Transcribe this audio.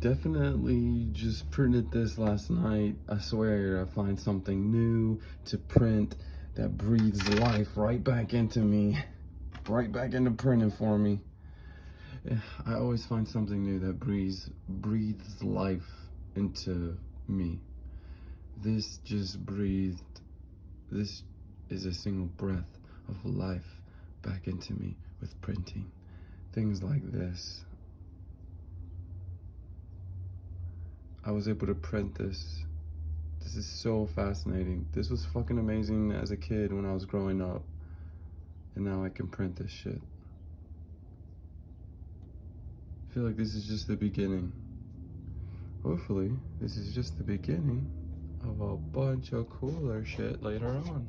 Definitely just printed this last night. I swear I find something new to print that breathes life right back into me, right back into printing for me. Yeah, I always find something new that breathes life into me. This just breathed, this is a single breath of life back into me with printing. Things like this. I was able to print this. This is so fascinating. This was fucking amazing as a kid when I was growing up. And now I can print this shit. I feel like this is just the beginning. Hopefully, this is just the beginning of a bunch of cooler shit later on.